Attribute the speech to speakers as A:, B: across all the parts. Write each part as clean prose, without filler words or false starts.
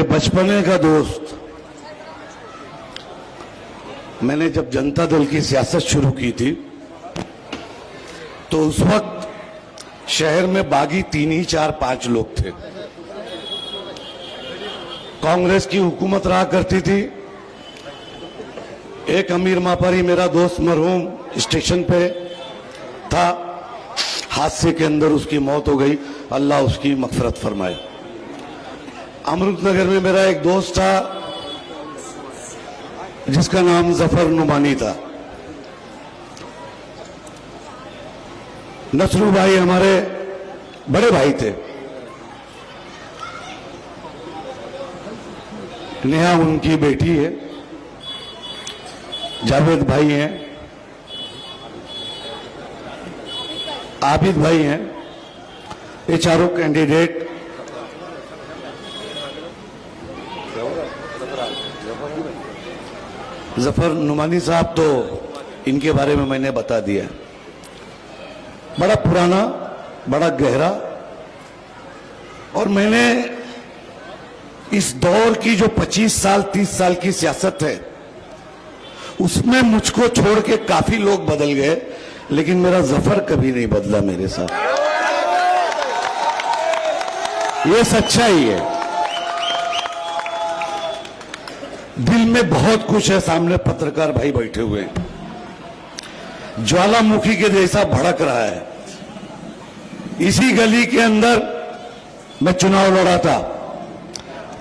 A: बचपने का दोस्त। मैंने जब जनता दल की सियासत शुरू की थी तो उस वक्त शहर में बागी 3 ही 4 5 लोग थे। कांग्रेस की हुकूमत रहा करती थी। एक अमीर मापारी मेरा दोस्त मरहूम स्टेशन पे था, हादसे के अंदर उसकी मौत हो गई, अल्लाह उसकी मगफरत फरमाए। अमृतनगर में मेरा एक दोस्त था जिसका नाम जफर नुमानी था। नसरू भाई हमारे बड़े भाई थे, नेहा उनकी बेटी है, जावेद भाई हैं, आबिद भाई हैं। ये चारों कैंडिडेट जफर नुमानी साहब, तो इनके बारे में मैंने बता दिया। बड़ा पुराना, बड़ा गहरा, और मैंने इस दौर की जो 25 साल 30 साल की सियासत है उसमें मुझको छोड़ के काफी लोग बदल गए, लेकिन मेरा जफर कभी नहीं बदला मेरे साथ। ये सच्चाई है। दिल में बहुत कुछ है, सामने पत्रकार भाई बैठे हुए हैं, ज्वालामुखी के जैसा भड़क रहा है। इसी गली के अंदर मैं चुनाव लड़ा था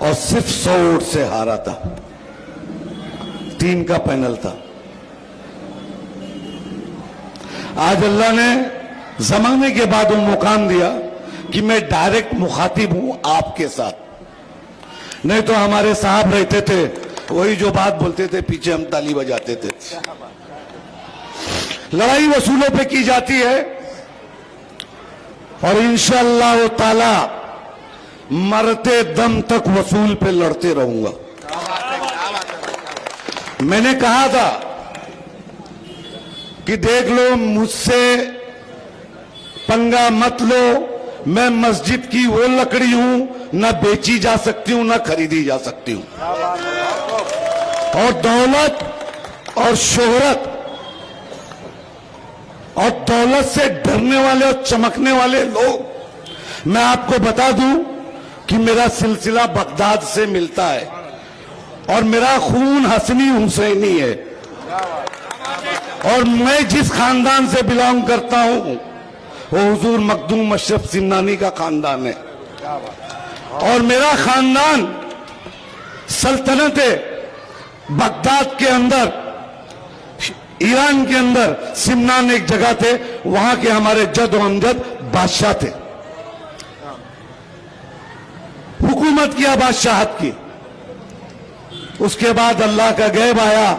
A: और सिर्फ 100 वोट से हारा था। 3 का पैनल था। आज अल्लाह ने जमाने के बाद वो मुकाम दिया कि मैं डायरेक्ट मुखातिब हूं आपके साथ। नहीं तो हमारे साहब रहते थे, वही जो बात बोलते थे पीछे हम ताली बजाते थे। लड़ाई वसूलों पे की जाती है और इंशाअल्लाह ताला मरते दम तक वसूल पे लड़ते रहूंगा। मैंने कहा था कि देख लो, मुझसे पंगा मत लो, मैं मस्जिद की वो लकड़ी हूं, ना बेची जा सकती हूं ना खरीदी जा सकती हूं। और दौलत और शोहरत और दौलत से डरने वाले और चमकने वाले लोग, मैं आपको बता दूं कि मेरा सिलसिला बगदाद से मिलता है और मेरा खून हसनी हुसैनी है। और मैं जिस खानदान से बिलोंग करता हूं वो हुजूर मखदूम अशरफ सिन्नानी का खानदान है। और मेरा खानदान सल्तनत बगदाद के अंदर, ईरान के अंदर सिमनान एक जगह थे, वहां के हमारे जद और अमजद बादशाह थे। हुकूमत किया, बादशाहत की। उसके बाद अल्लाह का गैब आया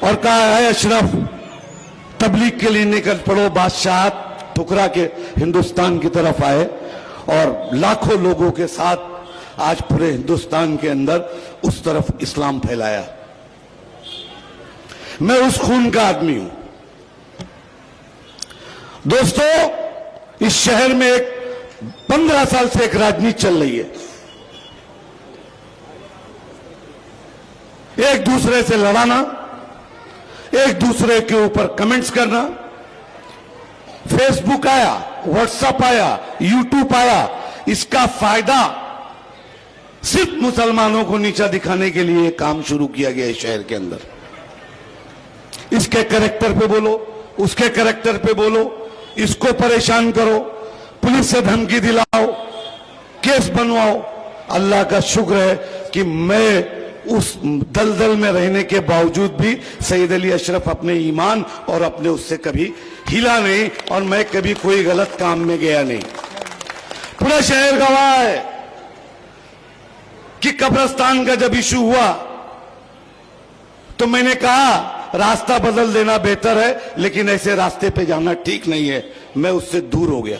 A: और कहा है अशरफ तबलीग के लिए निकल पड़ो। बादशाहत ठुकरा के हिंदुस्तान की तरफ आए और लाखों लोगों के साथ आज पूरे हिंदुस्तान के अंदर उस तरफ इस्लाम फैलाया। मैं उस खून का आदमी हूं। दोस्तों, इस शहर में एक 15 साल से एक राजनीति चल रही है। एक दूसरे से लड़ाना, एक दूसरे के ऊपर कमेंट्स करना। फेसबुक आया, व्हाट्सएप आया, यूट्यूब आया। इसका फायदा सिर्फ मुसलमानों को नीचा दिखाने के लिए काम शुरू किया गया है शहर के अंदर। इसके कैरेक्टर पे बोलो, उसके कैरेक्टर पे बोलो, इसको परेशान करो, पुलिस से धमकी दिलाओ, केस बनवाओ। अल्लाह का शुक्र है कि मैं उस दलदल में रहने के बावजूद भी सईद अली अशरफ अपने ईमान और अपने उससे कभी हिला नहीं और मैं कभी कोई गलत काम में गया नहीं। पूरा शहर गवाह है कि कब्रिस्तान का जब इशू हुआ तो मैंने कहा रास्ता बदल देना बेहतर है, लेकिन ऐसे रास्ते पे जाना ठीक नहीं है। मैं उससे दूर हो गया।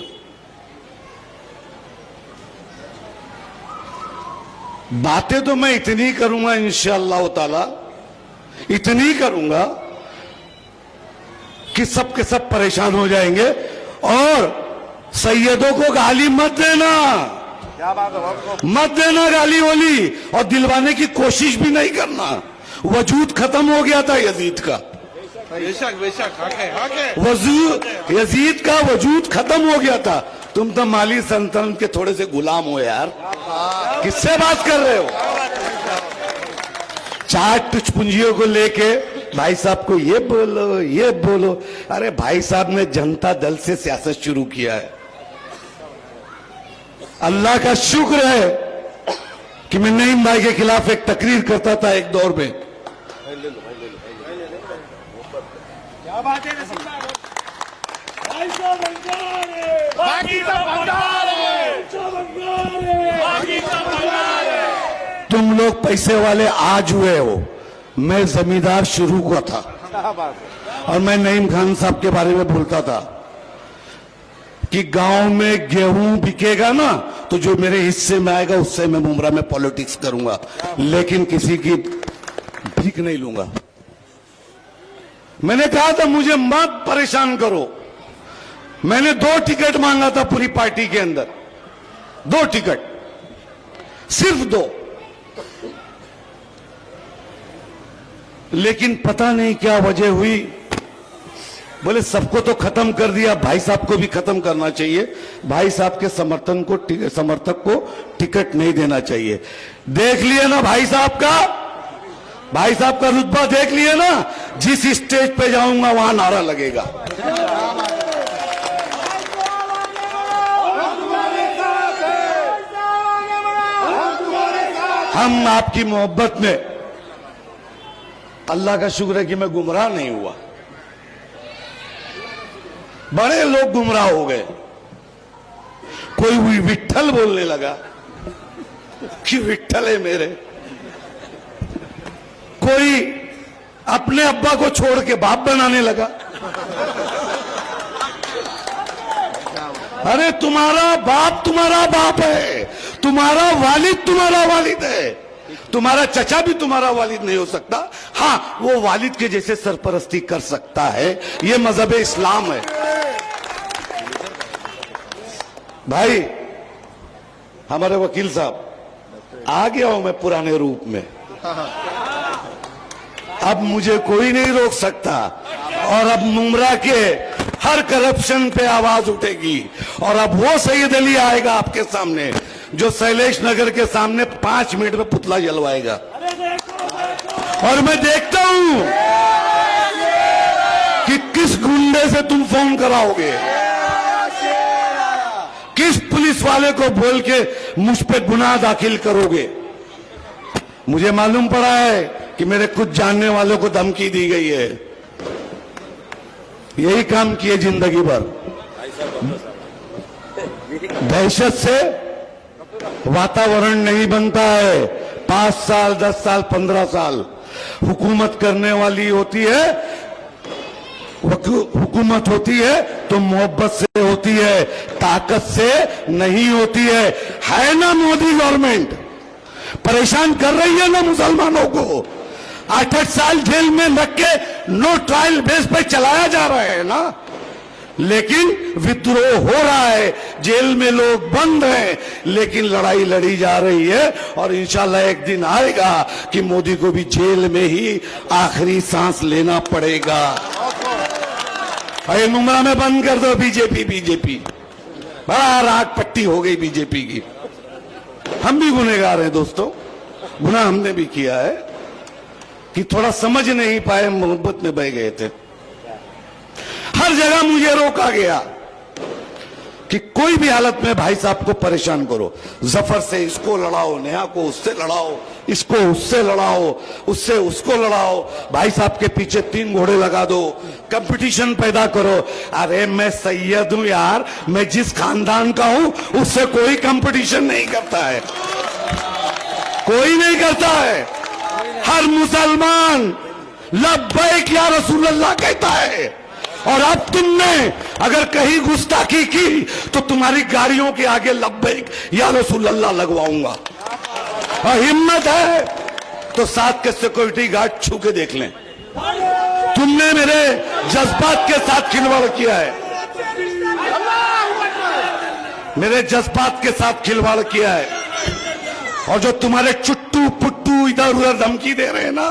A: बातें तो मैं इतनी करूंगा इंशाअल्लाह ताला, इतनी करूंगा कि सब के सब परेशान हो जाएंगे। और सैयदों को गाली मत देना, मत देना गाली वाली, और दिलवाने की कोशिश भी नहीं करना। वजूद खत्म हो गया था यजीद का, यजीद का वजूद खत्म हो गया था। तुम तो माली सल्तनत के थोड़े से गुलाम हो यार, किससे बात कर रहे हो? चार टुचपुंजियों को लेके भाई साहब को ये बोलो ये बोलो। अरे भाई साहब ने जनता दल से सियासत शुरू किया है। अल्लाह का शुक्र है कि मैं नईम भाई के खिलाफ एक तकरीर करता था एक दौर में।
B: क्या बात है नसीम भाई
A: तुम लोग पैसे वाले आज हुए हो, मैं जमींदार शुरू हुआ था। और मैं नईम खान साहब के बारे में बोलता था कि गांव में गेहूं बिकेगा ना तो जो मेरे हिस्से में आएगा उससे मैं मुमरा में पॉलिटिक्स करूंगा, लेकिन किसी की भीख नहीं लूंगा। मैंने कहा था मुझे मत परेशान करो। मैंने 2 टिकट मांगा था पूरी पार्टी के अंदर, 2 टिकट, सिर्फ 2। लेकिन पता नहीं क्या वजह हुई, बोले सबको तो खत्म कर दिया, भाई साहब को भी खत्म करना चाहिए, भाई साहब के समर्थक को टिकट नहीं देना चाहिए। देख लिए ना भाई साहब का रुतबा देख लिए ना। जिस स्टेज पे जाऊंगा वहां नारा लगेगा। हम आपकी मोहब्बत में, अल्लाह का शुक्र है कि मैं गुमराह नहीं हुआ। बड़े लोग गुमराह हो गए। कोई विट्ठल बोलने लगा कि विट्ठल है मेरे, कोई अपने अब्बा को छोड़ के बाप बनाने लगा। अरे तुम्हारा बाप है, तुम्हारा वालिद है, तुम्हारा चचा भी तुम्हारा वालिद नहीं हो सकता। हाँ, वो वालिद के जैसे सरपरस्ती कर सकता है, ये मजहब इस्लाम है। भाई हमारे वकील साहब, आ गया हूं मैं पुराने रूप में, अब मुझे कोई नहीं रोक सकता। और अब मुमरा के हर करप्शन पे आवाज उठेगी। और अब वो सैयद अली आएगा आपके सामने जो शैलेश नगर के सामने 5 मिनट में पुतला जलवाएगा। और मैं देखता हूं कि किस गुंडे से तुम फोन कराओगे, किस पुलिस वाले को बोल के मुझ पे गुनाह दाखिल करोगे। मुझे मालूम पड़ा है कि मेरे कुछ जानने वालों को धमकी दी गई है। यही काम किए जिंदगी भर। दहशत से वातावरण नहीं बनता है। 5 साल 10 साल 15 साल हुकूमत करने वाली होती है, हुकूमत होती है तो मोहब्बत से होती है, ताकत से नहीं होती है ना। मोदी गवर्नमेंट परेशान कर रही है ना मुसलमानों को। 8-8 साल जेल में रख के नो ट्रायल बेस पे चलाया जा रहा है ना, लेकिन विद्रोह हो रहा है, जेल में लोग बंद हैं, लेकिन लड़ाई लड़ी जा रही है। और इंशाल्लाह एक दिन आएगा कि मोदी को भी जेल में ही आखिरी सांस लेना पड़ेगा। अरे मुमरा में बंद कर दो बीजेपी, बड़ा राग पट्टी हो गई बीजेपी की। हम भी गुनहगार हैं दोस्तों, गुनाह हमने भी किया है कि थोड़ा समझ नहीं पाए, मोहब्बत में बह गए थे। हर जगह मुझे रोका गया कि कोई भी हालत में भाई साहब को परेशान करो। जफर से इसको लड़ाओ, नेहा को उससे लड़ाओ, इसको उससे लड़ाओ, उससे उसको लड़ाओ, भाई साहब के पीछे 3 घोड़े लगा दो, कंपटीशन पैदा करो। अरे मैं सैयद हूं यार, मैं जिस खानदान का हूं उससे कोई कंपटीशन नहीं करता है, कोई नहीं करता है। हर मुसलमान लब्बैक या रसूल अल्लाह कहता है। और अब तुमने अगर कहीं गुस्ताखी की तो तुम्हारी गाड़ियों के आगे लब्बैक या रसूल अल्लाह लगवाऊंगा। और हिम्मत है तो साथ के सिक्योरिटी गार्ड छू के देख लें। तुमने मेरे जज्बात के साथ खिलवाड़ किया है। मेरे जज्बात के साथ खिलवाड़ किया है। और जो तुम्हारे चुट्टू पुट्टू इधर उधर धमकी दे रहे हैं ना,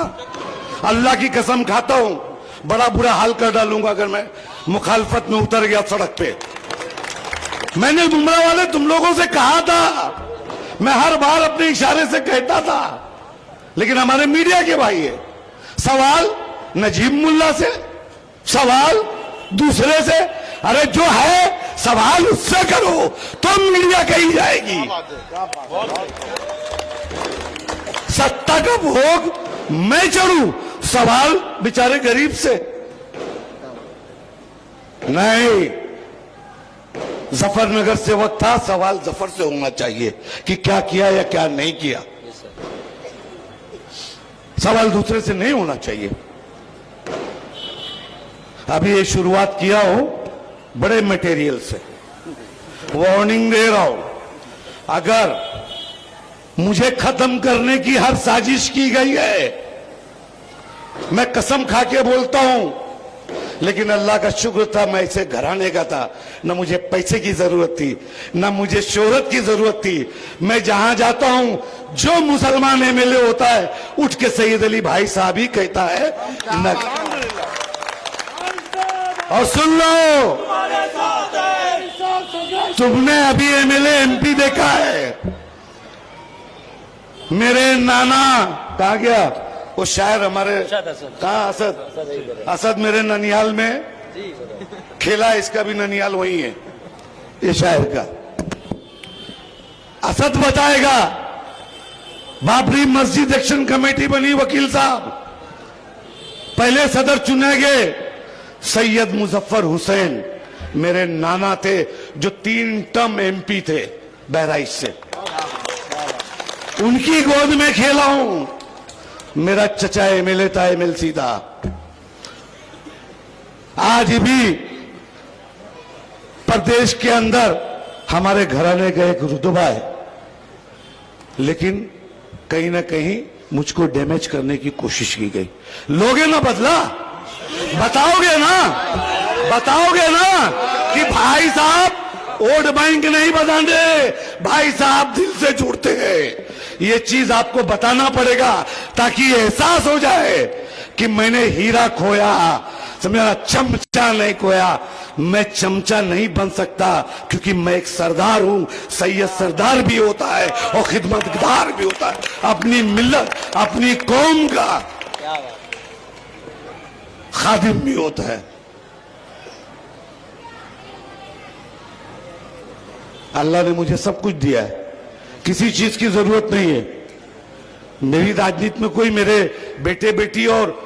A: अल्लाह की कसम खाता हूं बड़ा बुरा हाल कर डालूंगा अगर मैं मुखालफत में उतर गया सड़क पे। मैंने बुमराह वाले तुम लोगों से कहा था, मैं हर बार अपने इशारे से कहता था, लेकिन हमारे मीडिया के भाई है। सवाल नजीब मुल्ला से, सवाल दूसरे से, अरे जो है सवाल उससे करो तो मीडिया कही जाएगी। सत्ता का भोग मैं चढ़ू, सवाल बेचारे गरीब से नहीं। जफरनगर से वक्त था, सवाल जफर से होना चाहिए कि क्या किया या क्या नहीं किया। सवाल दूसरे से नहीं होना चाहिए। अभी ये शुरुआत किया हो बड़े मटेरियल से, वार्निंग दे रहा हूं, अगर मुझे खत्म करने की हर साजिश की गई है, मैं कसम खा के बोलता हूं, लेकिन अल्लाह का शुक्र था मैं इसे घराने का था, न मुझे पैसे की जरूरत थी, न मुझे शोहरत की जरूरत थी। मैं जहां जाता हूं जो मुसलमान एमएलए होता है उठ के सैयद अली भाई साहब ही कहता है न। और सुन लो, तुमने अभी एमएलए एमपी देखा है, मेरे नाना कहा गया वो शायर हमारे कहा, असद मेरे ननियाल में खेला, इसका भी ननियाल वही है ये शायर का। असद बताएगा, बाबरी मस्जिद एक्शन कमेटी बनी, वकील साहब पहले सदर चुने गए सैयद मुजफ्फर हुसैन, मेरे नाना थे जो 3 टर्म एमपी थे बहराइच से, उनकी गोद में खेला हूं। मेरा चचा एमएलए था, एमएलसी था। आज भी प्रदेश के अंदर हमारे घराने का एक रुतबा है, लेकिन कहीं ना कहीं मुझको डैमेज करने की कोशिश की गई। लोगे ना बदला, बताओगे ना कि भाई साहब वोट बैंक नहीं बदले, भाई साहब दिल से जुड़ते हैं। ये चीज आपको बताना पड़ेगा ताकि एहसास हो जाए कि मैंने हीरा खोया, मेरा चमचा नहीं खोया। मैं चमचा नहीं बन सकता क्योंकि मैं एक सरदार हूं। सैयद सरदार भी होता है और खिदमतगार भी होता है, अपनी मिल्लत अपनी कौम का खादिम भी होता है। अल्लाह ने मुझे सब कुछ दिया है, किसी चीज की जरूरत नहीं है। मेरी राजनीति में कोई मेरे बेटे बेटी और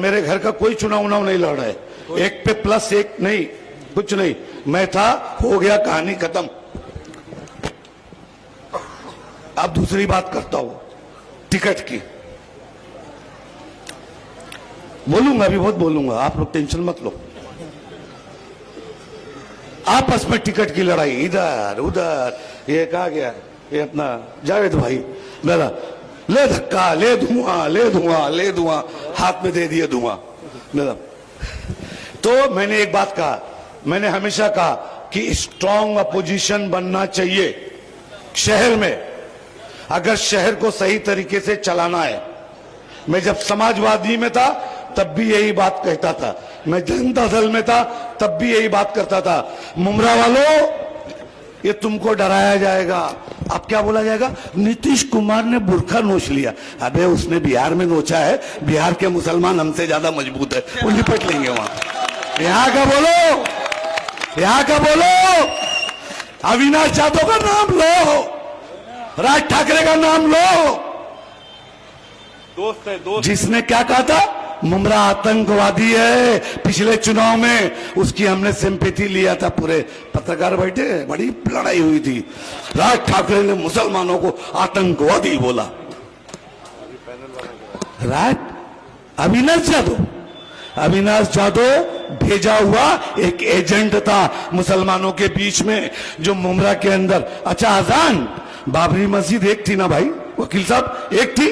A: मेरे घर का कोई चुनाव नहीं लड़ रहा है। एक पे प्लस एक नहीं, कुछ नहीं। मैं था, हो गया, कहानी खत्म। अब दूसरी बात करता हूं टिकट की। बोलूंगा, अभी बहुत बोलूंगा, आप लोग टेंशन मत लो। आपस में टिकट की लड़ाई इधर उधर, ये कहा गया, ये अपना जावेद भाई मेरा ले धक्का, ले धुआं, ले धुआं, ले धुआं, हाथ में दे दिए धुआं मेरा। तो मैंने एक बात कहा, मैंने हमेशा कहा कि स्ट्रांग अपोजिशन बनना चाहिए शहर में, अगर शहर को सही तरीके से चलाना है। मैं जब समाजवादी में था तब भी यही बात कहता था, मैं जनता दल में था तब भी यही बात करता था। मुमरा वालों, ये तुमको डराया जाएगा। अब क्या बोला जाएगा, नीतीश कुमार ने बुरखा नोच लिया। अबे उसने बिहार में नोचा है, बिहार के मुसलमान हमसे ज्यादा मजबूत है, वो निपट लेंगे वहां। यहां का बोलो, यहां का बोलो, अविनाश यादव का नाम लो, राज ठाकरे का नाम लो।
B: दोस्त है, दोस्त।
A: जिसने क्या कहा था, मुमरा आतंकवादी है, पिछले चुनाव में उसकी हमने सिंपैथी लिया था, पूरे पत्रकार बैठे, बड़ी लड़ाई हुई थी। राज ठाकरे ने मुसलमानों को आतंकवादी बोला। राज अविनाश यादव भेजा हुआ एक एजेंट था मुसलमानों के बीच में, जो मुमरा के अंदर। अच्छा, अजान बाबरी मस्जिद एक थी ना भाई वकील साहब, एक थी,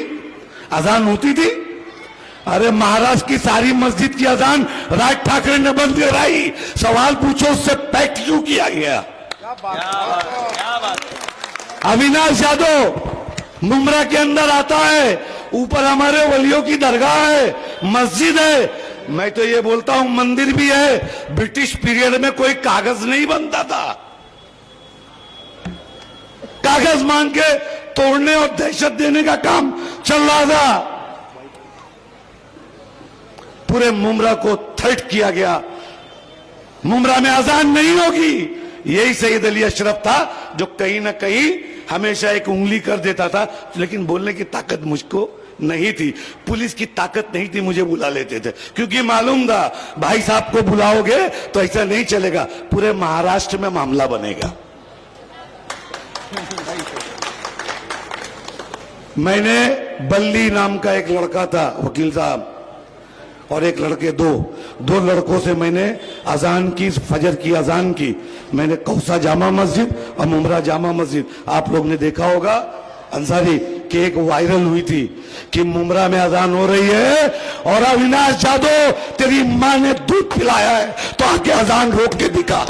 A: अजान होती थी। अरे महाराष्ट्र की सारी मस्जिद की अजान राज ठाकरे ने बंद कराई। सवाल पूछो उससे पैक्ट क्यों किया गया? अविनाश यादव मुमरा के अंदर आता है, ऊपर हमारे वलियों की दरगाह है, मस्जिद है। मैं तो ये बोलता हूं मंदिर भी है। ब्रिटिश पीरियड में कोई कागज नहीं बनता था, कागज मांग के तोड़ने और दहशत देने का काम चल रहा था। पूरे मुमरा को थ्रेट किया गया, मुमरा में अजान नहीं होगी। यही सईद अली अशरफ था जो कहीं ना कहीं हमेशा एक उंगली कर देता था, लेकिन बोलने की ताकत मुझको नहीं थी, पुलिस की ताकत नहीं थी, मुझे बुला लेते थे क्योंकि मालूम था भाई साहब को बुलाओगे तो ऐसा नहीं चलेगा, पूरे महाराष्ट्र में मामला बनेगा। मैंने बल्ली नाम का एक लड़का था वकील साहब, और एक लड़के दो लड़कों से मैंने अजान की, फजर की अजान की। मैंने कौसा जामा मस्जिद और मुमरा जामा मस्जिद, आप लोग ने देखा होगा अंसारी कि एक वायरल हुई थी कि मुमरा में अजान हो रही है और अविनाश यादव तेरी मां ने दूध पिलाया है तो आके अजान रोक के दिखा।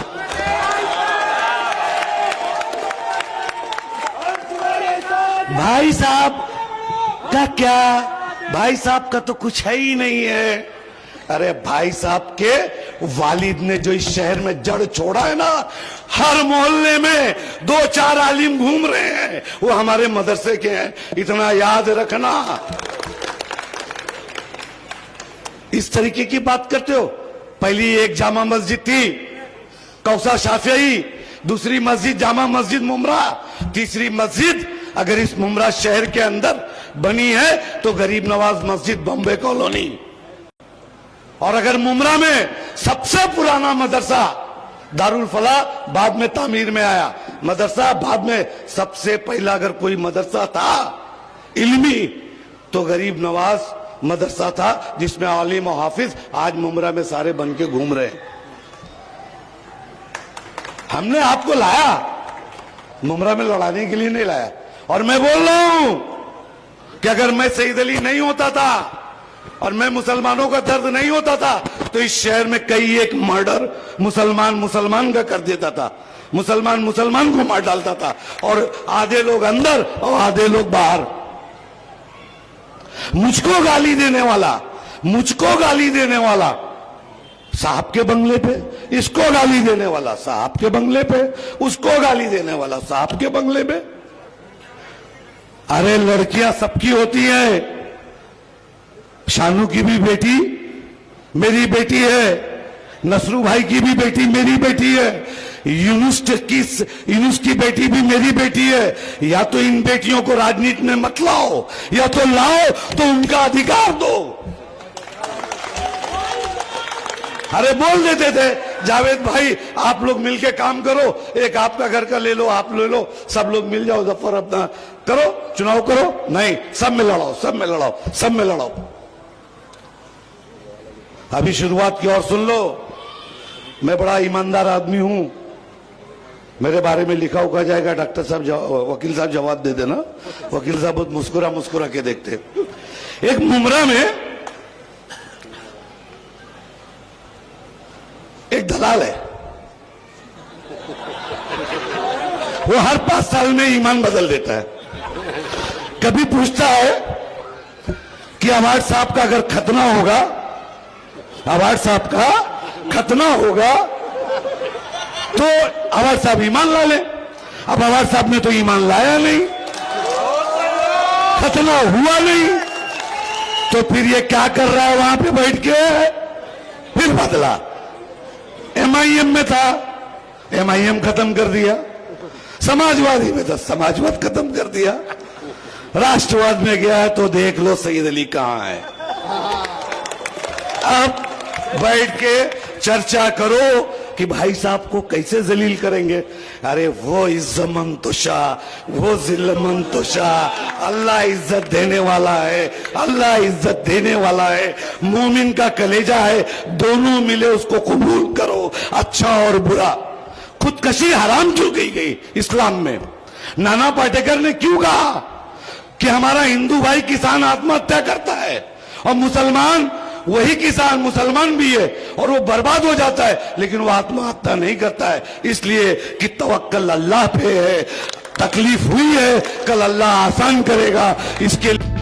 A: भाई साहब का क्या, भाई साहब का तो कुछ है ही नहीं है। अरे भाई साहब के वालिद ने जो इस शहर में जड़ छोड़ा है ना, हर मोहल्ले में 2-4 आलिम घूम रहे हैं, वो हमारे मदरसे के हैं, इतना याद रखना। इस तरीके की बात करते हो। पहली एक जामा मस्जिद थी कौसा शाफिई, दूसरी मस्जिद जामा मस्जिद मुमरा, तीसरी मस्जिद अगर इस मुमरा शहर के अंदर बनी है तो गरीब नवाज मस्जिद बॉम्बे कॉलोनी। और अगर मुमरा में सबसे पुराना मदरसा दारुल फलाह बाद में तामीर में आया, मदरसा बाद में, सबसे पहला अगर कोई मदरसा था इल्मी तो गरीब नवाज मदरसा था, जिसमें आलिम और हाफिज आज मुमरा में सारे बन के घूम रहे हैं। हमने आपको लाया, मुमरा में लड़ाने के लिए नहीं लाया। और मैं बोल रहा हूं कि अगर मैं सईद अली नहीं होता था और मैं मुसलमानों का दर्द नहीं होता था तो इस शहर में कई एक मर्डर मुसलमान का कर देता था, मुसलमान को मार डालता था, और आधे लोग अंदर और आधे लोग बाहर। मुझको गाली देने वाला साहब के बंगले पे, इसको गाली देने वाला साहब के बंगले पे, उसको गाली देने वाला साहब के बंगले पे। अरे लड़कियां सबकी होती है, शानू की भी बेटी मेरी बेटी है, नसरू भाई की भी बेटी मेरी बेटी है, यूनुस की बेटी भी मेरी बेटी है। या तो इन बेटियों को राजनीति में मत लाओ, या तो लाओ तो उनका अधिकार दो। अरे बोल देते थे जावेद भाई आप लोग मिलके काम करो, एक आपका घर का ले लो, आप ले लो, सब लोग मिल जाओ, जफर अपना करो, चुनाव करो। नहीं, सब में लड़ाओ। अभी शुरुआत की और सुन लो, मैं बड़ा ईमानदार आदमी हूं, मेरे बारे में लिखा उखा जाएगा, डॉक्टर साहब वकील साहब जवाब दे देना। वकील साहब बहुत मुस्कुरा के देखते। एक मुमरा में एक दलाल है, वो हर 5 साल में ईमान बदल देता है। कभी पूछता है कि अवार्ड साहब का अगर खतना होगा, तो अवार्ड साहब ईमान ला ले। अब अवार्ड साहब ने तो ईमान लाया नहीं, खतना हुआ नहीं, तो फिर ये क्या कर रहा है वहां पे बैठ के? फिर बदला। MIM में था, MIM खत्म कर दिया, समाजवादी में था, समाजवाद खत्म कर दिया, राष्ट्रवाद में गया है तो देख लो सईद अली कहां है। अब बैठ के चर्चा करो कि भाई साहब को कैसे जलील करेंगे। अरे वो इज्जतमंतोशा, वो जिल्लमंतोशा, अल्लाह इज्जत देने वाला है, मोमिन का कलेजा है, दोनों मिले उसको कबूल करो, अच्छा और बुरा। खुदकशी हराम क्यों की गई इस्लाम में? नाना पाटेकर ने क्यों कहा कि हमारा हिंदू भाई किसान आत्महत्या करता है और मुसलमान वही किसान मुसलमान भी है और वो बर्बाद हो जाता है, लेकिन वो आत्महत्या नहीं करता है, इसलिए कि तवक्कल अल्लाह पे है। तकलीफ हुई है, कल अल्लाह आसान करेगा। इसके लिए